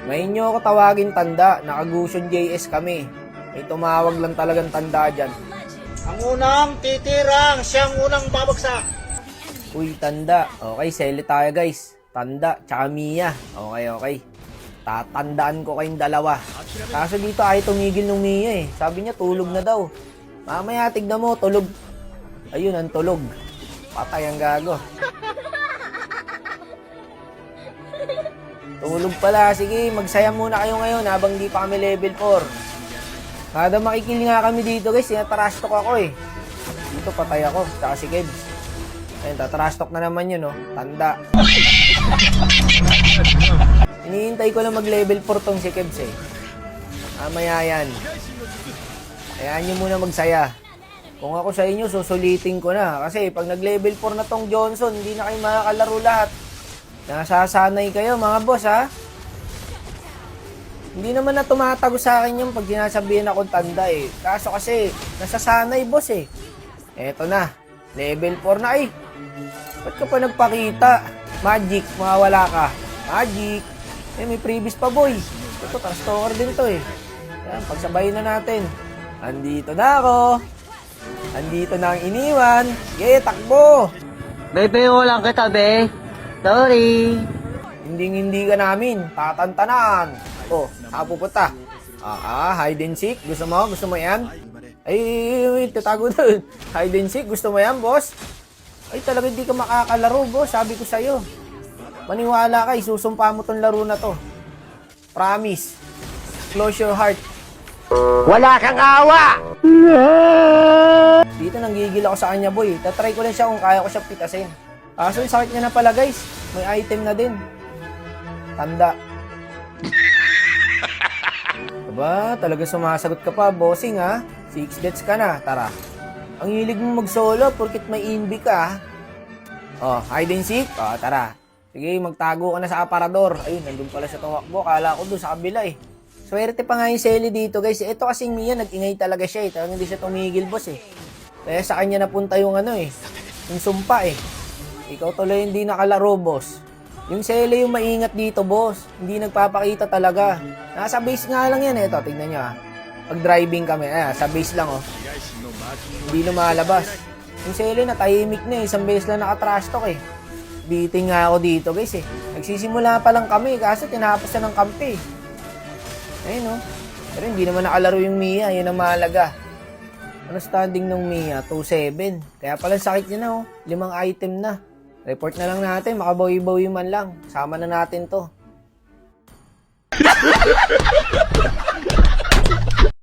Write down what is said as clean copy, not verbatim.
Ngayon nyo ako tawagin tanda, nakagusion JS kami. May tumawag lang talagang tanda dyan. Ang unang titirang, siyang unang babagsak. Uy, tanda. Okay, sele tayo guys. Tanda, tsaka Mia. Okay. Tatandaan ko kayong dalawa. Kaso dito ay tumigil nung Mia eh. Sabi niya tulog na daw. Mamaya tignan mo, tulog. Ayun, ang tulog. Patay ang gago. Tulog pala. Sige, magsaya muna kayo ngayon habang di pa kami level 4. Kada makikil nga kami dito guys, tinatrastok ako eh. Dito patay ako, tsaka si Kebs. Ayun, tatrastok na naman yun, no? Tanda. Hinihintay ko lang mag-level 4 tong si Kebs, eh. Mamaya yan. Hayaan nyo muna magsaya. Kung ako sa inyo, susulitin ko na. Kasi pag nag-level 4 na tong Johnson, hindi na kayo makakalaro lahat. Nasasanay kayo, mga boss, ha? Hindi naman na tumatago sa akin yung pag sinasabihin akong tanda, eh. Kaso kasi, nasasanay, boss, eh. Eto na. Level 4 na, eh. Ba't ka pa nagpakita? Magic, mawawala ka. Magic. Eh, may previous pa, boy. Ito, stalker din to, eh. Yan, pagsabayin na natin. Andito na ako. Andito na ang iniwan. Sige, takbo. Bebe, lang kita, be. Sorry. Hindi ka namin. Tatantanan. Oh, pupunta. Hide and seek. Gusto mo yan? Ay, tatago doon. Hide and seek. Gusto mo yan, boss? Ay, talaga hindi ka makakalaro, boss. Sabi ko sa'yo. Maniwala ka, isusumpa mo tong laro na to. Promise. Close your heart. Wala kang awa! Dito nanggigil ako sa kanya, boy. Tatry ko lang siya kung kaya ko siya pitasin. Kaso yung sakit niya na pala, guys. May item na din. Tanda. Aba, talaga sumasagot ka pa, bossing, ha? 6 deaths ka na, tara. Ang hilig mo mag-solo, porkit may inbi ka, ha? Oh, hide and seek? Oh, tara. Sige, magtago ka na sa aparador. Ayun, nandun pala sa tumakbo. Kala ko doon sa kabila, eh. Swerte pa nga yung Selly dito, guys. Ito kasing Mia, nag-ingay talaga siya, eh. Talagang hindi siya tumigil, boss, eh. Kaya sa kanya napunta yung ano, eh. Yung sumpa, eh. Ikaw tuloy hindi nakalaro, boss. Yung Selly yung maingat dito, boss. Hindi nagpapakita talaga. Nasa base nga lang yan, eh. Ito, tignan nyo, ha. Pag driving kami, sa base lang, oh. Hindi lumalabas. Yung Selly na tahimik na, eh. Isang beses lang nakatrash talk, eh. Beating nga ako dito, guys, eh. Nagsisimula pa lang kami, kasi tinapos na ng kampi. Ayun, oh. Pero hindi naman nakalaro yung Mia. Yun ang mahalaga. Ano standing ng Mia? 2-7. Kaya pala sakit niya na, oh. 5 item na. Report na lang natin. Makabawi-bawi man lang. Sama na natin to.